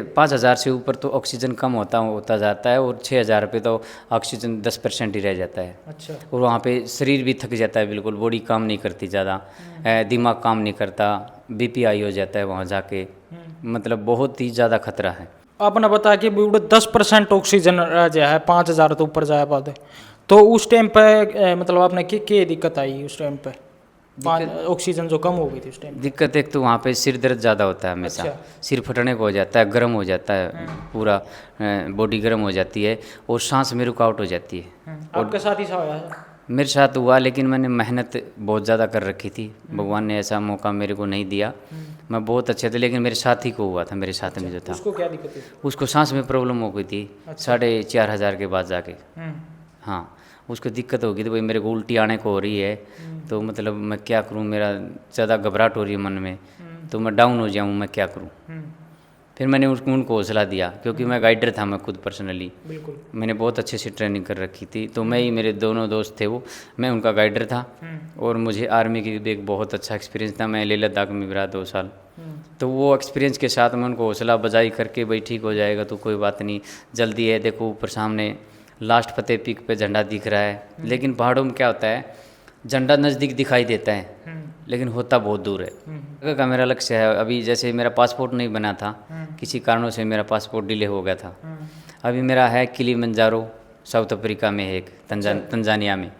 5,000 से ऊपर तो ऑक्सीजन कम होता जाता है, और 6,000 पे तो ऑक्सीजन 10% ही रह जाता है। अच्छा। और वहाँ पे शरीर भी थक जाता है, बिल्कुल बॉडी काम नहीं करती ज़्यादा, दिमाग काम नहीं करता, बीपी हाई हो जाता है वहाँ जाके, मतलब बहुत ही ज़्यादा खतरा है। आपने बताया कि 10% ऑक्सीजन रह जाए है, 5,000 तो ऊपर जाए बाद, तो उस टाइम पे मतलब आपने क्या दिक्कत आई उस टाइम पे? ऑक्सीजन जो कम हो गई थी उस टाइम? दिक्कत एक तो वहाँ पे सिर दर्द ज़्यादा होता है हमेशा। अच्छा। सिर फटने को हो जाता है, गर्म हो जाता है, पूरा बॉडी गर्म हो जाती है, और सांस में रुकावट हो जाती है। आपके साथ ही सा होया है? मेरे साथ हुआ, लेकिन मैंने मेहनत बहुत ज़्यादा कर रखी थी, भगवान ने ऐसा मौका मेरे को नहीं दिया। मैं बहुत अच्छे थे, लेकिन मेरे साथी को हुआ था, मेरे साथ में जो था उसको क्या दिक्कत थी? उसको सांस में प्रॉब्लम हो गई थी। 4,500 के बाद जाके, हाँ, उसको दिक्कत होगी, तो भाई मेरे को उल्टी आने को हो रही है, तो मतलब मैं क्या करूँ, मेरा ज़्यादा घबराहट हो रही है मन में, तो मैं डाउन हो जाऊँ, मैं क्या करूँ। फिर मैंने उनको हौसला दिया, क्योंकि मैं गाइडर था, मैं खुद पर्सनली, बिल्कुल। मैंने बहुत अच्छे से ट्रेनिंग कर रखी थी, तो मैं ही, मेरे दोनों दोस्त थे वो, मैं उनका गाइडर था। और मुझे आर्मी की भी एक बहुत अच्छा एक्सपीरियंस था, मैं लेह लद्दाख में भी रहा 2 साल। तो वो एक्सपीरियंस के साथ मैं उनको हौसला बजाई करके, भाई ठीक हो जाएगा, तो कोई बात नहीं, जल्दी है, देखो ऊपर सामने लास्ट फतेह पीक पे झंडा दिख रहा है। लेकिन पहाड़ों में क्या होता है, झंडा नज़दीक दिखाई देता है, लेकिन होता बहुत दूर है। आगे का मेरा लक्ष्य है, अभी जैसे मेरा पासपोर्ट नहीं बना था, किसी कारणों से मेरा पासपोर्ट डिले हो गया था, अभी मेरा है किलिमंजारो, साउथ अफ्रीका में है एक, तंजानिया में,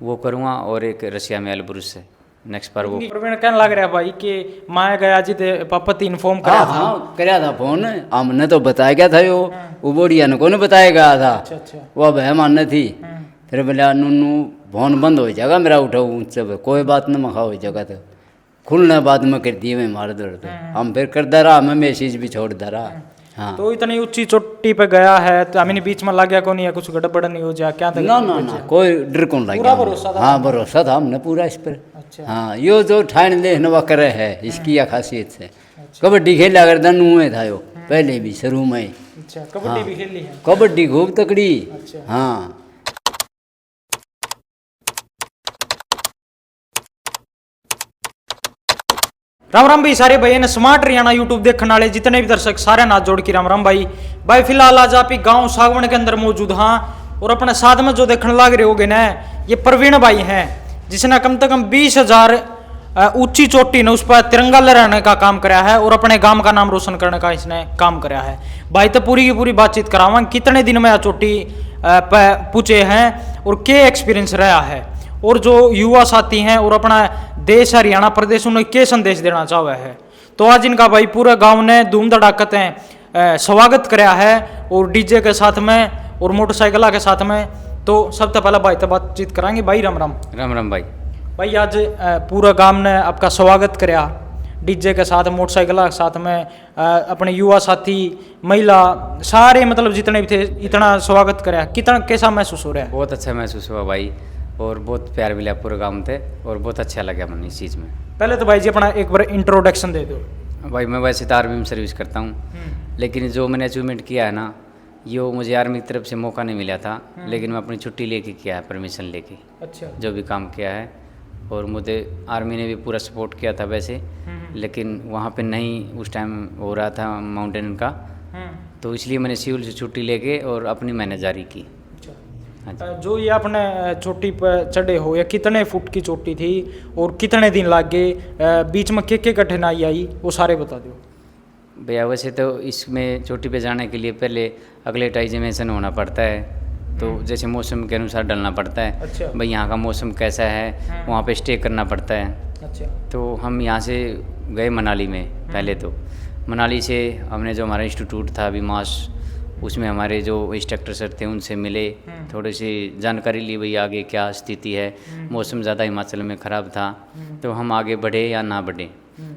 वो करूँगा, और एक रशिया में एल्ब्रुस है नेक्स्ट पर। वो प्रवीण कहने लग रहा भाई कि मैं गया जी ते पापा ती इन्फॉर्म करा था। हाँ कराया था फोन, हमने तो बताया क्या था, वो बोड़िया ने कौन बताया गया था। अच्छा। वो अब है मानने थी, फिर बोला नूनू फोन बंद हो जाएगा मेरा, उठाओ उनसे, कोई बात न मखा हो जाएगा, तो खुलने बाद में कर दिए मैं मार दर्द, हम फिर करता रहा, मैं मैसेज भी छोड़ता रहा। हाँ तो इतनी ऊंची चोटी पे गया है, तो हमें बीच में लग गया कौन है, कुछ गड़बड़ नहीं हो जाए क्या? ना कोई डर कौन लग पूरा गया। भरोसा था? हाँ भरोसा था हमने पूरा इस पर। अच्छा। हाँ यो जो ठान लेने वा करे है, इसकी यह खासियत है। कबड्डी खेला करता नुए था यो पहले भी शुरू में। अच्छा, कबड्डी भी खेली है? कबड्डी खूब तकड़ी। अच्छा। हाँ राम राम भाई सारे भाई ने स्मार्ट हरियाणा यूट्यूब देखने वाले जितने भी दर्शक सारे नाथ जोड़ के राम राम भाई। भाई फिलहाल आज आप गांव सागवन के अंदर मौजूद हाँ, और अपने साथ में जो देखने लग रहे होगे ना, ये प्रवीण भाई हैं, जिसने कम से कम 20,000 ऊंची चोटी ने उस पर तिरंगा लहराने का काम कराया है, और अपने गांव का नाम रोशन करने का इसने काम कराया है। भाई तो पूरी की पूरी बातचीत करावा कितने दिन में यह चोटी पूछे हैं, और क्या एक्सपीरियंस रहा है, और जो युवा साथी हैं और अपना देश हरियाणा प्रदेश उन्हें क्या संदेश देना चाहे है। तो आज इनका भाई पूरा गांव ने धूम धड़ाकते स्वागत कराया है, और डीजे के साथ में और मोटरसाइकिल के साथ में। तो सबसे पहले भाई तो बातचीत कराएंगे। भाई राम राम। राम राम भाई। भाई आज पूरा गांव ने आपका स्वागत कराया डीजे के साथ, मोटरसाइकिल के साथ में, अपने युवा साथी, महिला, सारे मतलब जितने भी थे, इतना स्वागत कराया, कितना कैसा महसूस हो रहा है? बहुत अच्छा महसूस हुआ भाई, और बहुत प्यार मिला पूरे गाँव थे, और बहुत अच्छा लगा मन इस चीज़ में। पहले तो भाई जी अपना एक बार इंट्रोडक्शन दे दो। भाई मैं वैसे तो आर्मी में सर्विस करता हूँ, लेकिन जो मैंने अचीवमेंट किया है ना, ये मुझे आर्मी की तरफ से मौका नहीं मिला था, लेकिन मैं अपनी छुट्टी लेके किया है, परमिशन लेके। अच्छा। जो भी काम किया है, और मुझे आर्मी ने भी पूरा सपोर्ट किया था वैसे, लेकिन वहाँ पे नहीं उस टाइम हो रहा था माउंटेन का, तो इसलिए मैंने सिविल से छुट्टी लेके और अपनी मेहनत जारी की। जो ये आपने चोटी पर चढ़े हो, या कितने फुट की चोटी थी, और कितने दिन लग गए, बीच में क्या कठिनाई आई, वो सारे बता दो भैया। वैसे तो इसमें चोटी पे जाने के लिए पहले एक्लेटाइजेशन होना पड़ता है, तो जैसे मौसम के अनुसार डलना पड़ता है। अच्छा। भाई यहाँ का मौसम कैसा है, वहाँ पे स्टे करना पड़ता है। अच्छा। तो हम यहाँ से गए मनाली में, पहले तो मनाली से हमने जो हमारा इंस्टीट्यूट था विमास, उसमें हमारे जो इंस्ट्रक्टर सर थे उनसे मिले, थोड़ी सी जानकारी ली, भाई आगे क्या स्थिति है, मौसम ज़्यादा हिमाचल में ख़राब था, तो हम आगे बढ़े या ना बढ़े।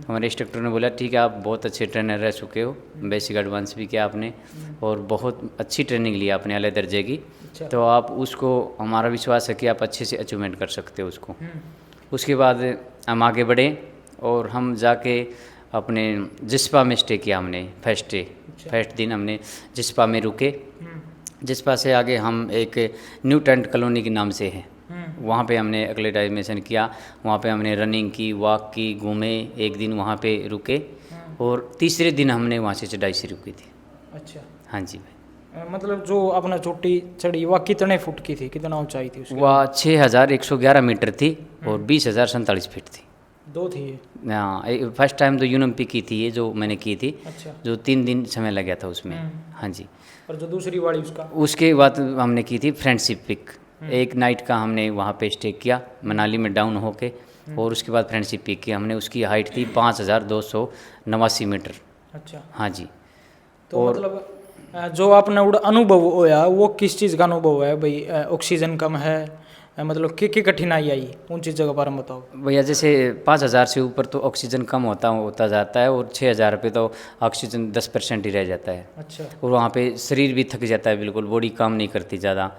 हमारे इंस्ट्रक्टर ने बोला ठीक है, आप बहुत अच्छे ट्रेनर रह चुके हो, बेसिक एडवांस भी किया आपने, और बहुत अच्छी ट्रेनिंग ली आपने अले दर्जे की, तो आप उसको, हमारा विश्वास है कि आप अच्छे से अचीवमेंट कर सकते हो उसको। उसके बाद हम आगे बढ़े, और हम जाके अपने जिस्पा में स्टे किया हमने, फर्स्ट दिन हमने जिस्पा में रुके। जिस्पा से आगे हम एक न्यू टेंट कॉलोनी के नाम से है, वहाँ पे हमने एक्लेटाइजेशन किया, वहाँ पे हमने रनिंग की, वॉक की, घूमे, एक दिन वहाँ पे रुके, और तीसरे दिन हमने वहाँ से चढ़ाई शुरू की थी। अच्छा। हाँ जी भाई। मतलब जो अपना चोटी चढ़ी वह कितने फुट की थी, कितना ऊंचाई थी उसकी? वह 6111 मीटर थी और 20,047 फीट थी। दो थी ये? हाँ, फर्स्ट टाइम तो यूनम्पी की थी ये जो मैंने की थी, अच्छा। जो 3 दिन समय लग गया था उसमें। हाँ जी। और जो दूसरी वाली उसका? उसके बाद हमने की थी फ्रेंडशिप पिक। एक नाइट का हमने वहाँ पे स्टे किया मनाली में डाउन होके, और उसके बाद फ्रेंडशिप पिक किया हमने। उसकी हाइट थी 5289 मीटर। अच्छा। हाँ जी। तो और मतलब जो आपने अनुभव होया वो किस चीज़ का अनुभव है भाई? ऑक्सीजन कम है, मतलब की कठिनाई आई उन चीज़ों के बारे में बताओ भैया। जैसे 5,000 से ऊपर तो ऑक्सीजन कम होता जाता है, और 6,000 पे तो ऑक्सीजन 10% ही रह जाता है। अच्छा। और वहाँ पे शरीर भी थक जाता है, बिल्कुल बॉडी काम नहीं करती ज़्यादा,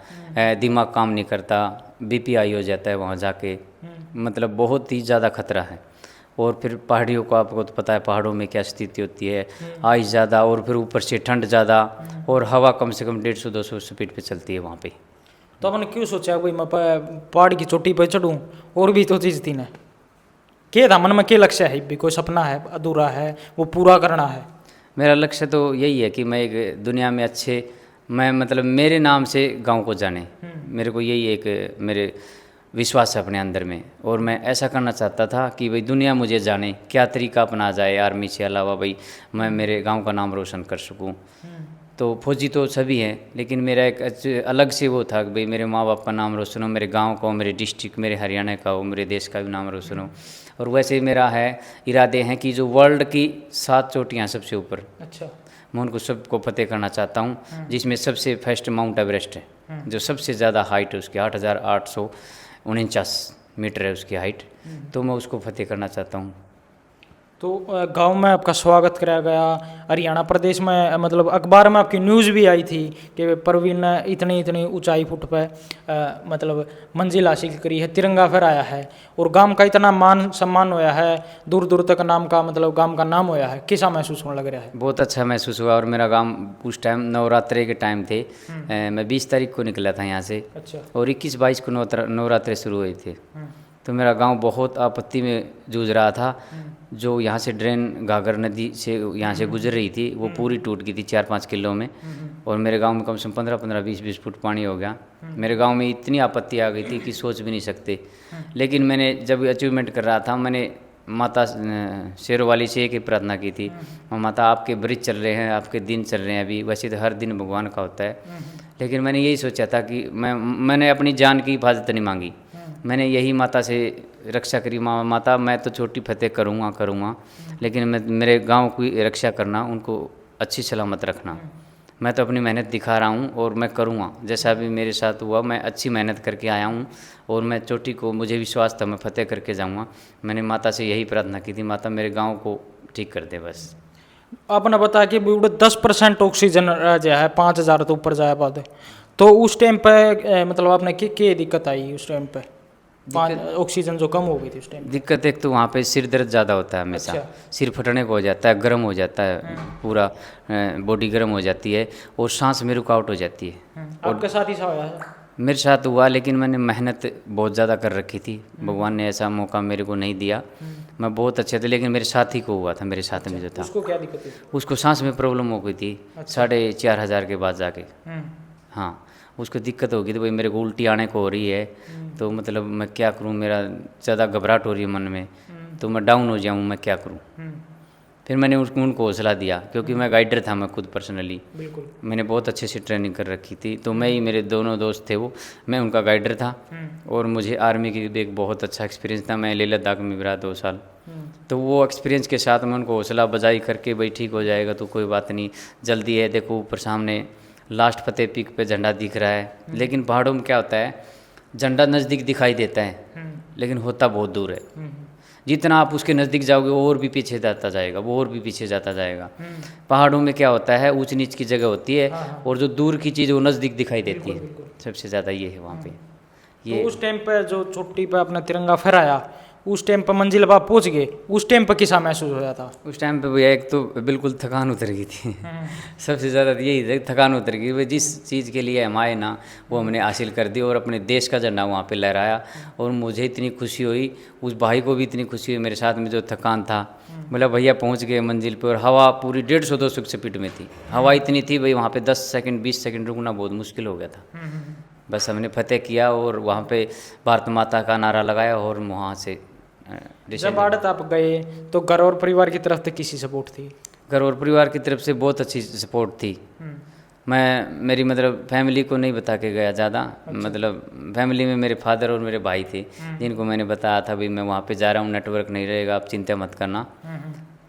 दिमाग काम नहीं करता, बीपी हाई हो जाता है वहाँ जाके। मतलब बहुत ही ज़्यादा खतरा है। और फिर पहाड़ियों को आपको तो पता है पहाड़ों में क्या स्थिति होती है, आइस ज़्यादा, और फिर ऊपर से ठंड ज़्यादा, और हवा कम से कम 150-200 स्पीड पे चलती है वहाँ पे। तो आपने क्यों सोचा भाई मैं पहाड़ की चोटी पर चढ़ूँ? और भी तो चीज़ थी ना, क्या था मन में, क्या लक्ष्य है भी? कोई सपना है अधूरा है वो पूरा करना है? मेरा लक्ष्य तो यही है कि मैं एक दुनिया में मैं मतलब मेरे नाम से गांव को जाने। मेरे को यही एक मेरे विश्वास है अपने अंदर में, और मैं ऐसा करना चाहता था कि भाई दुनिया मुझे जाने, क्या तरीका अपना जाए आर्मी से अलावा भाई मैं मेरे गांव का नाम रोशन कर सकूं। तो फौजी तो सभी हैं, लेकिन मेरा एक अलग से वो था कि भाई मेरे माँ बाप का नाम रोशन हो, मेरे गांव का हो, मेरे डिस्ट्रिक्ट, मेरे हरियाणा का हो, मेरे देश का भी नाम रोशन हो। और वैसे ही मेरा इरादे हैं कि जो वर्ल्ड की 7 चोटियाँ सबसे ऊपर, अच्छा। मैं उनको सबको फतेह करना चाहता हूँ, जिसमें सबसे फर्स्ट माउंट एवरेस्ट है, जो सबसे ज़्यादा हाइट है उसकी 8,849 मीटर है उसकी हाइट। तो मैं उसको फतेह करना चाहता हूँ। तो गांव में आपका स्वागत कराया गया, हरियाणा प्रदेश में मतलब अखबार में आपकी न्यूज़ भी आई थी कि प्रवीण ने इतनी इतनी ऊंचाई फुट पे मतलब मंजिल हासिल करी है, तिरंगा फहराया है, और गांव का इतना मान सम्मान होया है, दूर दूर तक नाम का मतलब गांव का नाम होया है। कैसा महसूस होने लग रहा है? बहुत अच्छा महसूस हुआ। और मेरा गांव उस टाइम नवरात्रे के टाइम थे, मैं 20 तारीख को निकला था यहाँ से। अच्छा। और 21-22 को नवरात्रे शुरू हुए थे। तो मेरा गांव बहुत आपत्ति में जूझ रहा था। जो यहाँ से ड्रेन घाघर नदी से यहाँ से गुजर रही थी वो पूरी टूट गई थी 4-5 किलो में, और मेरे गांव में कम से कम 15-15, 20-20 फुट पानी हो गया। मेरे गांव में इतनी आपत्ति आ गई थी कि सोच भी नहीं सकते। लेकिन मैंने जब अचीवमेंट कर रहा था, मैंने माता शेरों वाली से एक ही प्रार्थना की थी, माता आपके ब्रिज चल रहे हैं, आपके दिन चल रहे हैं अभी, वैसे तो हर दिन भगवान का होता है, लेकिन मैंने यही सोचा था कि मैंने अपनी जान की हिफाजत नहीं मांगी। मैंने यही माता से रक्षा करी, माता मैं तो छोटी फतेह करूँगा, लेकिन मेरे गांव की रक्षा करना, उनको अच्छी सलामत रखना। मैं तो अपनी मेहनत दिखा रहा हूँ और मैं करूँगा, जैसा भी मेरे साथ हुआ मैं अच्छी मेहनत करके आया हूँ, और मैं चोटी को मुझे विश्वास था मैं फतेह करके जाऊँगा। मैंने माता से यही प्रार्थना की थी, माता मेरे गाँव को ठीक कर दे बस। आपने बताया कि 10% ऑक्सीजन रह जाए है 5,000 तो ऊपर जाए बाद, तो उस टाइम पे मतलब आपने क्या दिक्कत आई उस टाइम पे? ऑक्सीजन जो कम हो गई थी उस टाइम? दिक्कत एक तो वहाँ पे सिर दर्द ज़्यादा होता है हमेशा। अच्छा। सिर फटने को हो जाता है, गर्म हो जाता है, पूरा बॉडी गर्म हो जाती है, और सांस में रुकावट हो जाती है। आपके साथ ही हुआ है? मेरे साथ हुआ, लेकिन मैंने मेहनत बहुत ज़्यादा कर रखी थी, भगवान ने ऐसा मौका मेरे को नहीं दिया। मैं बहुत अच्छे थे, लेकिन मेरे साथी को हुआ था, मेरे साथ में जो था उसको क्या दिक्कत थी? उसको सांस में प्रॉब्लम हो गई थी 4,500 के बाद जाके। हाँ, उसको दिक्कत होगी तो भाई मेरे को उल्टी आने को हो रही है, तो मतलब मैं क्या करूँ, मेरा ज़्यादा घबराहट हो रही है मन में, तो मैं डाउन हो जाऊँ, मैं क्या करूँ। फिर मैंने उनको हौसला दिया, क्योंकि मैं गाइडर था, मैं खुद पर्सनली, बिल्कुल मैंने बहुत अच्छे से ट्रेनिंग कर रखी थी। तो मैं ही, मेरे दोनों दोस्त थे वो, मैं उनका गाइडर था, और मुझे आर्मी की भी एक बहुत अच्छा एक्सपीरियंस था। मैं लेह लद्दाख में भी रहा 2 साल। तो वो एक्सपीरियंस के साथ मैं उनको हौसला बजाई करके, भाई ठीक हो जाएगा तो कोई बात नहीं, जल्दी है, देखो ऊपर सामने लास्ट फतेह पीक पे झंडा दिख रहा है। लेकिन पहाड़ों में क्या होता है, झंडा नज़दीक दिखाई देता है, लेकिन होता बहुत दूर है। जितना आप उसके नज़दीक जाओगे वो और भी पीछे जाता जाएगा, वो और भी पीछे जाता जाएगा। पहाड़ों में क्या होता है, ऊंच नीच की जगह होती है, और जो दूर की चीज़ वो नज़दीक दिखाई देती है। सबसे ज़्यादा ये है वहाँ पे। तो उस टाइम पे जो चोटी पे अपना तिरंगा फहराया, उस टाइम पर मंजिल पर पहुंच गए, उस टाइम पर किसा महसूस होया था? उस टाइम पे भैया एक तो बिल्कुल थकान उतर गई थी। सबसे ज़्यादा तो यही था, थकान उतर गई। भाई जिस चीज़ के लिए हम आए ना वो हमने हासिल कर दी और अपने देश का झंडा वहाँ पे लहराया। और मुझे इतनी खुशी हुई, उस भाई को भी इतनी खुशी हुई, मेरे साथ में जो थकान था, बोला भैया पहुँच गए मंजिल पे। और हवा पूरी 150-200 स्पीड में थी, हवा इतनी थी भाई वहाँ पे 10 सेकंड 20 सेकंड रुकना बहुत मुश्किल हो गया था। बस हमने फतेह किया और वहाँ पे भारत माता का नारा लगाया और वहाँ से जब आड़त आप गए तो घर और परिवार की तरफ से किसी सपोर्ट थी? घर और परिवार की तरफ से बहुत अच्छी सपोर्ट थी। मैं मेरी मतलब फैमिली को नहीं बता के गया ज़्यादा। मतलब फैमिली में मेरे फादर और मेरे भाई थे जिनको मैंने बताया था भाई मैं वहाँ पे जा रहा हूँ, नेटवर्क नहीं रहेगा, आप चिंता मत करना।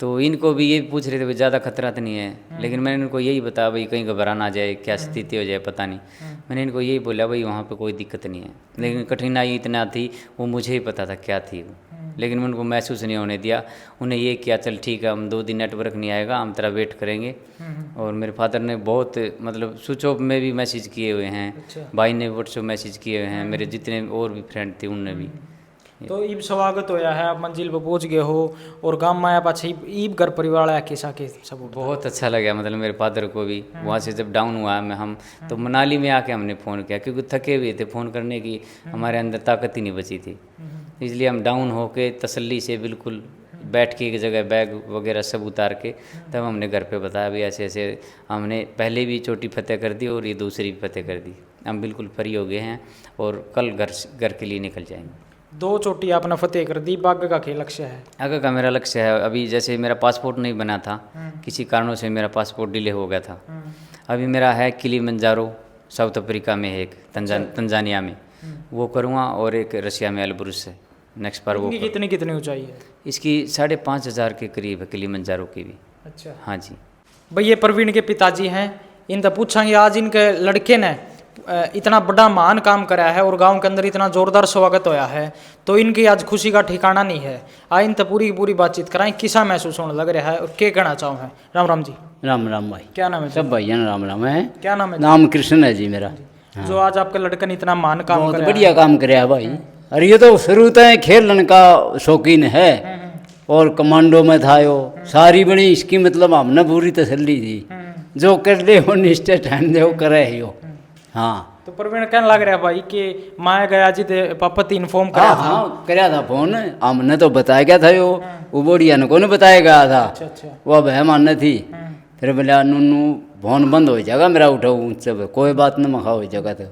तो इनको भी ये पूछ रहे थे भाई ज़्यादा खतरा तो नहीं है, लेकिन मैंने इनको यही बताया भाई कहीं घबरा ना जाए, क्या स्थिति हो जाए पता नहीं। मैंने इनको यही बोला भाई वहाँ पे कोई दिक्कत नहीं है, लेकिन कठिनाई इतना थी वो मुझे ही पता था क्या थी वो, लेकिन मैं उनको महसूस नहीं होने दिया। उन्हें ये किया चल ठीक है हम 2 दिन नेटवर्क नहीं आएगा, हम तेरा वेट करेंगे। और मेरे फादर ने बहुत मतलब स्विच ऑफ में भी मैसेज किए हुए हैं। अच्छा। भाई ने व्हाट्सएप मैसेज किए हुए हैं, मेरे जितने और भी फ्रेंड थे उनने भी। तो ईब स्वागत होया है, आप मंजिल पर पहुंच गए हो और गांव में आया पाछे ईब घर परिवार आया कैसा के सपोर्ट? बहुत अच्छा लगा, मतलब मेरे फादर को भी। वहाँ से जब डाउन हुआ मैं हम तो मनाली में आके हमने फ़ोन किया, क्योंकि थके हुए थे, फ़ोन करने की हमारे अंदर ताकत ही नहीं बची थी। इसलिए हम डाउन होके तसल्ली से बिल्कुल बैठ के एक जगह बैग वगैरह सब उतार के तब हमने घर पे बताया भी ऐसे ऐसे हमने पहले भी चोटी फतेह कर दी और ये दूसरी भी फतेह कर दी, हम बिल्कुल फ्री हो गए हैं और कल घर के लिए निकल जाएंगे। 2 चोटी आपने फतेह कर दी, आगे का क्या लक्ष्य है? आगे का मेरा लक्ष्य है, अभी जैसे मेरा पासपोर्ट नहीं बना था, किसी कारणों से मेरा पासपोर्ट डिले हो गया था। अभी मेरा है किलिमंजारो, साउथ अफ्रीका में है एक, तंजानिया में वो करूँगा, और एक रशिया में एल्ब्रुस है नेक्स्ट बार वो। कितनी ऊंचाई है इसकी 5,500 के करीब है किलिमंजारो की भी। अच्छा। हाँ जी। भाई ये प्रवीण के पिताजी हैं, इनसे पूछेंगे आज इनके लड़के ने इतना बड़ा महान काम करा है और गांव के अंदर इतना जोरदार स्वागत होया है, तो इनकी आज खुशी का ठिकाना नहीं है। आज इनसे पूरी बातचीत कराएं, किसा महसूस होने लग रहा है और क्या कहना चाहूँ है? राम राम जी। राम राम भाई। क्या नाम है? सब भैया राम राम है। क्या नाम है? नाम कृष्ण है जी मेरा। जो आज आपके लड़के ने इतना महान काम बहुत करा बढ़िया काम कराया भाई। अरे ये तो शुरू से खेलने का शौकीन है और कमांडो में था यो, सारी बड़ी इसकी मतलब हमने पूरी तसल्ली थी, जो कर ले वो निश्चय ठहन दे वो करे ही हो। हाँ तो प्रवीण कहने लग रहा भाई कि मैं गया जी ते पापा तीन इन्फॉर्म करा था। हाँ कराया था फोन, हमने तो बताया क्या था यो, वो बोड़िया ने कौन बताया गया था। अच्छा। वो बह मानने थी, फिर बोला नूनू फोन बंद हो जाएगा मेरा, उठाओ ऊँच कोई बात न मखा हो जाएगा, तो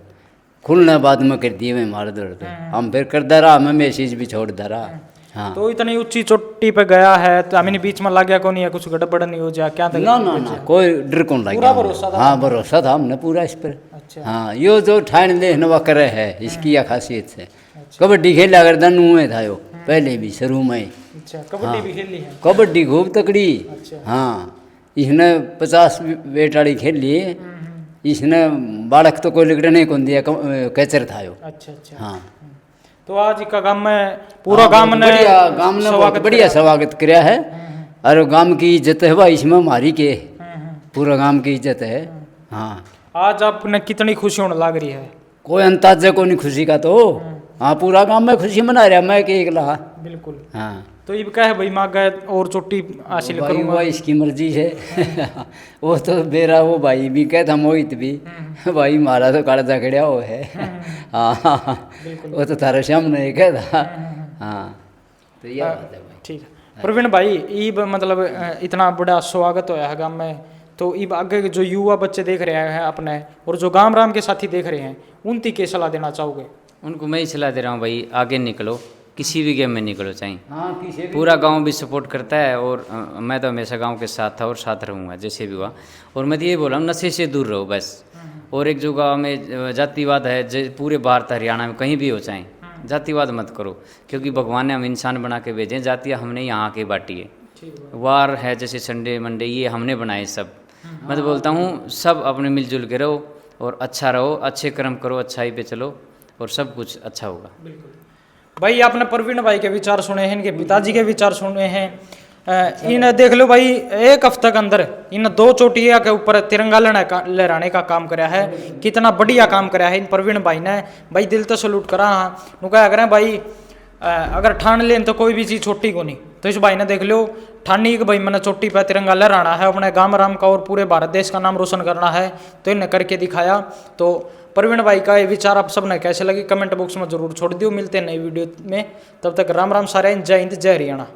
खुलने बाद में कर दिए मैं मार दर्द। हम फिर करता रहा, मैं मैसेज भी छोड़ता रहा। हाँ तो इतनी ऊंची चोटी पे गया है तो हमें बीच में लग गया को नहीं है, कुछ गड़बड़ नहीं हो जाए क्या? ना ना ना कोई डर कौन लग पूरा गया। भरोसा था? हाँ भरोसा था हमने पूरा इस पर। अच्छा। हाँ यो जो ठान लेने वा करे है इसकी यह खासियत से। कबड्डी खेला करता नू में था यो पहले भी शुरू में। अच्छा, कबड्डी भी खेली है? कबड्डी खूब तकड़ी। अच्छा। हाँ इसने 50 वेट वाली खेल ली, इसने बालक तो कोई लिगड़ा नहीं कौन दिया, कैचर था यो। अच्छा। हाँ तो आज का गांव में पूरा गांव ने गांव ने बहुत बढ़िया स्वागत किया है, और गांव की इज्जत है भाई इसमें हमारी के, पूरा गांव की इज्जत है। हाँ आज आपने कितनी खुशी होने लग रही है? कोई अंदाजा को नहीं खुशी का तो। हाँ पूरा गांव में खुशी मना रहा, मैं के एकला। बिल्कुल। हाँ तो ये क्या है भाई, माँ गए और चोटी हासिल भाई करूंगा? वो इसकी मर्जी है। वो तो बेरा वो भाई भी कहता मोहित भी भाई मारा तो काला जकड़िया वो है। हाँ वो तो थारे सामने कहता। हाँ तो ये बात है भाई। ठीक है प्रवीण भाई, ईब मतलब इतना बड़ा स्वागत होया है गांव में, तो ईब आगे जो युवा बच्चे देख रहे हैं अपने और जो गांव राम के साथी देख रहे हैं, उनकी क्या सलाह देना चाहोगे? उनको मैं ही सलाह दे रहा हूँ भाई, आगे निकलो, किसी भी गेम में निकलो चाहिए। हाँ किसी भी पूरा गांव भी सपोर्ट करता है और मैं तो हमेशा गांव के साथ था और साथ रहूँगा जैसे भी हुआ। और मैं तो ये बोल रहा हूँ नशे से दूर रहो बस। और एक जो गांव में जातिवाद है, पूरे भारत हरियाणा में कहीं भी हो चाहे, जातिवाद मत करो, क्योंकि भगवान ने हम इंसान बना के भेजे, जातियाँ हमने यहाँ के बांटी है। वार है जैसे संडे मंडे ये हमने बनाए सब। मैं तो बोलता हूँ सब अपने मिलजुल के रहो और अच्छा रहो, अच्छे कर्म करो, अच्छाई पे चलो और सब कुछ अच्छा होगा। भाई आपने प्रवीण भाई के विचार सुने हैं, इनके पिताजी के विचार सुने हैं। इन देख लो भाई, एक हफ्ते के अंदर इन 2 चोटिया के ऊपर तिरंगा लहराने का काम करा है। कितना बढ़िया काम करा है इन प्रवीण भाई ने, भाई दिल तो सलूट करा। हाँ नु क्या करें भाई, अगर ठान लें तो कोई भी चीज़ छोटी को नहीं। तो इस भाई ने देख लो ठानी कि भाई मैंने चोटी पर तिरंगा लहराना है, अपने गांव राम का और पूरे भारत देश का नाम रोशन करना है, तो इन्हें करके दिखाया। तो प्रवीण भाई का ये विचार आप सबने कैसे लगे कमेंट बॉक्स में जरूर छोड़ दियो। मिलते हैं नई वीडियो में, तब तक राम राम सारे, जय हिंद जय हरियाणा।